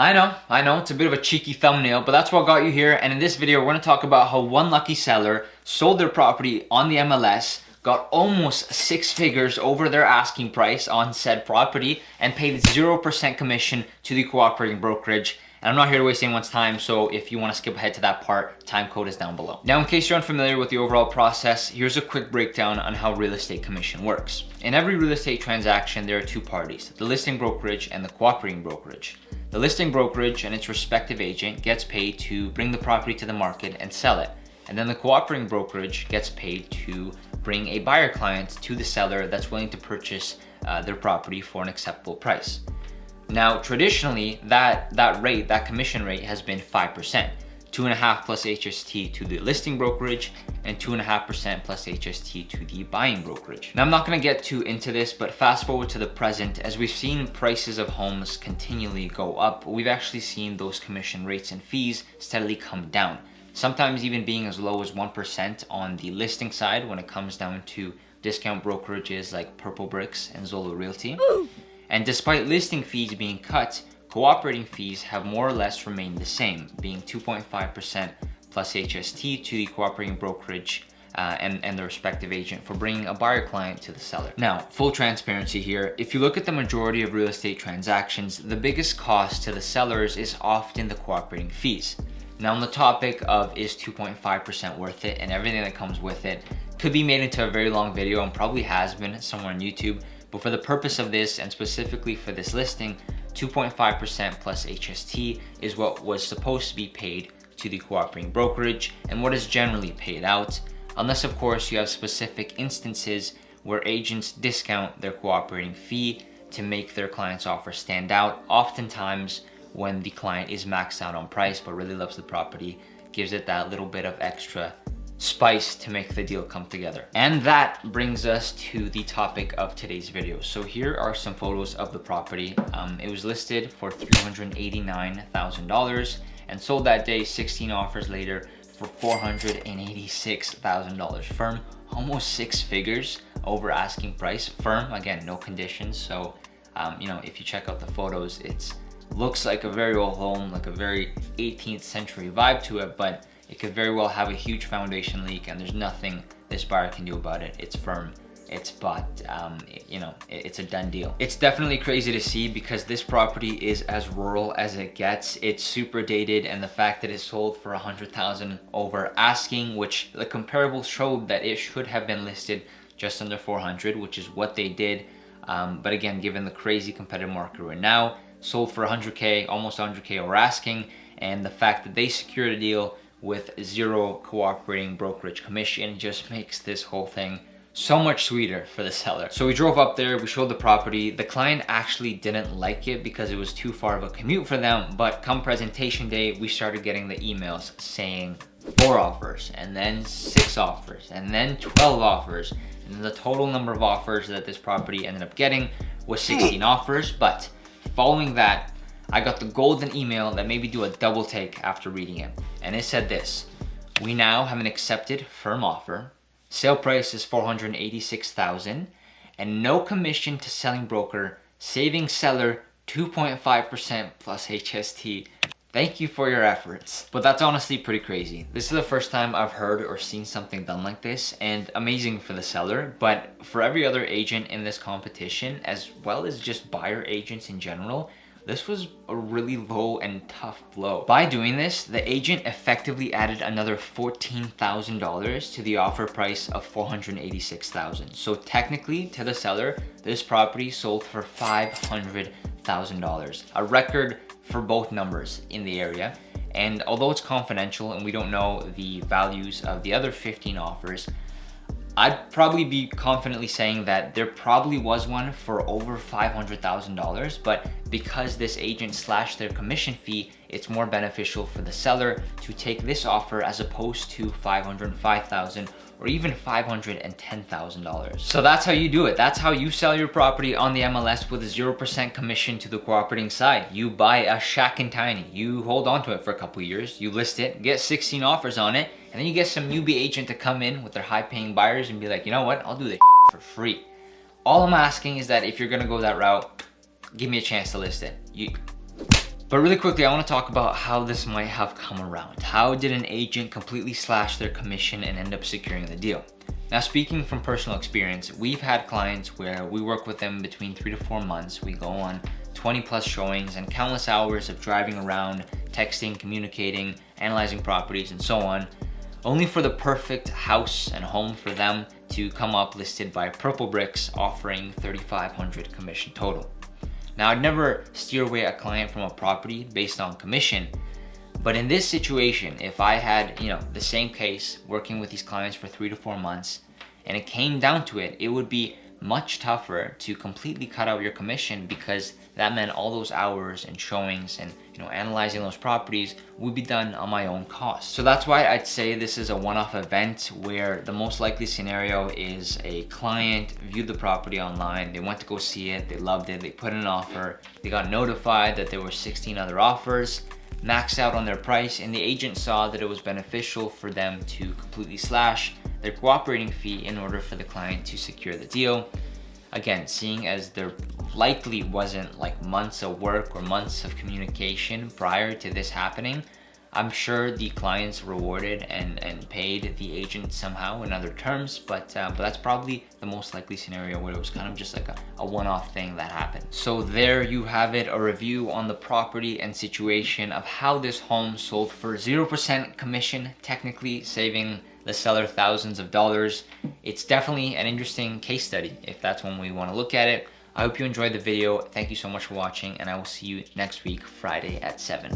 I know, it's a bit of a cheeky thumbnail, but that's what got you here. And in this video, we're going to talk about how one lucky seller sold their property on the MLS, got almost 6 figures over their asking price on said property, and paid 0% commission to the cooperating brokerage. And I'm not here to waste anyone's time, so if you want to skip ahead to that part, time code is down below. Now, in case you're unfamiliar with the overall process, here's a quick breakdown on how real estate commission works. In every real estate transaction, there are 2 parties, the listing brokerage and the cooperating brokerage. The listing brokerage and its respective agent gets paid to bring the property to the market and sell it. And then the cooperating brokerage gets paid to bring a buyer client to the seller that's willing to purchase their property for an acceptable price. Now, traditionally, that commission rate has been 5%, 2.5% plus HST to the listing brokerage and 2.5% plus HST to the buying brokerage. Now, I'm not gonna get too into this, but fast forward to the present, as we've seen prices of homes continually go up, we've actually seen those commission rates and fees steadily come down, sometimes even being as low as 1% on the listing side when it comes down to discount brokerages like Purplebricks and Zolo Realty. And despite listing fees being cut, cooperating fees have more or less remained the same, being 2.5% plus HST to the cooperating brokerage and the respective agent for bringing a buyer client to the seller. Now, full transparency here, if you look at the majority of real estate transactions, the biggest cost to the sellers is often the cooperating fees. Now, on the topic of is 2.5% worth it and everything that comes with it, could be made into a very long video and probably has been somewhere on YouTube. But for the purpose of this, and specifically for this listing, 2.5% plus HST is what was supposed to be paid to the cooperating brokerage and what is generally paid out, unless of course you have specific instances where agents discount their cooperating fee to make their client's offer stand out. Oftentimes when the client is maxed out on price but really loves the property, gives it that little bit of extra spice to make the deal come together. And that brings us to the topic of today's video. So here are some photos of the property. It was listed for $389,000 and sold that day 16 offers later for $486,000. Firm, almost 6 figures over asking price. Firm, again, no conditions. So, if you check out the photos, it looks like a very old home, like a very 18th century vibe to it, but it could very well have a huge foundation leak and there's nothing this buyer can do about it. It's firm, it's bought, it's a done deal. It's definitely crazy to see because this property is as rural as it gets. It's super dated, and the fact that it sold for $100,000 over asking, which the comparables showed that it should have been listed just under $400,000, which is what they did. But again, given the crazy competitive market we're now, sold for $100K, almost $100K over asking, and the fact that they secured a deal with 0 cooperating brokerage commission just makes this whole thing so much sweeter for the seller. So we drove up there, we showed the property. The client actually didn't like it because it was too far of a commute for them, but come presentation day, we started getting the emails saying 4 offers, and then 6 offers, and then 12 offers. And the total number of offers that this property ended up getting was 16 offers, but following that, I got the golden email that made me do a double take after reading it. And it said this: we now have an accepted firm offer. Sale price is $486,000 and no commission to selling broker, saving seller 2.5% plus HST. Thank you for your efforts. But that's honestly pretty crazy. This is the first time I've heard or seen something done like this, and amazing for the seller, but for every other agent in this competition, as well as just buyer agents in general, this was a really low and tough blow. By doing this, the agent effectively added another $14,000 to the offer price of $486,000. So technically, to the seller, this property sold for $500,000, a record for both numbers in the area. And although it's confidential and we don't know the values of the other 15 offers, I'd probably be confidently saying that there probably was one for over $500,000, but because this agent slashed their commission fee, it's more beneficial for the seller to take this offer as opposed to $505,000 or even $510,000. So that's how you do it. That's how you sell your property on the MLS with a 0% commission to the cooperating side. You buy a shack and tiny, you hold on to it for a couple years, you list it, get 16 offers on it, and then you get some newbie agent to come in with their high-paying buyers and be like, you know what, I'll do this for free. All I'm asking is that if you're gonna go that route, give me a chance to list it. But really quickly, I want to talk about how this might have come around. How did an agent completely slash their commission and end up securing the deal? Now, speaking from personal experience, we've had clients where we work with them between 3 to 4 months. We go on 20 plus showings and countless hours of driving around, texting, communicating, analyzing properties, and so on, only for the perfect house and home for them to come up listed by Purplebricks offering $3,500 commission total. Now, I'd never steer away a client from a property based on commission, but in this situation, if I had, the same case working with these clients for 3 to 4 months, and it came down to it, it would be much tougher to completely cut out your commission, because that meant all those hours and showings and analyzing those properties would be done on my own cost. So that's why I'd say this is a one-off event, where the most likely scenario is a client viewed the property online, they went to go see it, they loved it, they put in an offer, they got notified that there were 16 other offers, maxed out on their price, and the agent saw that it was beneficial for them to completely slash their cooperating fee in order for the client to secure the deal. Again, seeing as there likely wasn't like months of work or months of communication prior to this happening, I'm sure the clients rewarded and paid the agent somehow in other terms, but that's probably the most likely scenario, where it was kind of just like a one-off thing that happened. So there you have it, a review on the property and situation of how this home sold for 0% commission, technically saving the seller thousands of dollars. It's definitely an interesting case study if that's one we want to look at it. I hope you enjoyed the video. Thank you so much for watching, and I will see you next week, Friday at 7.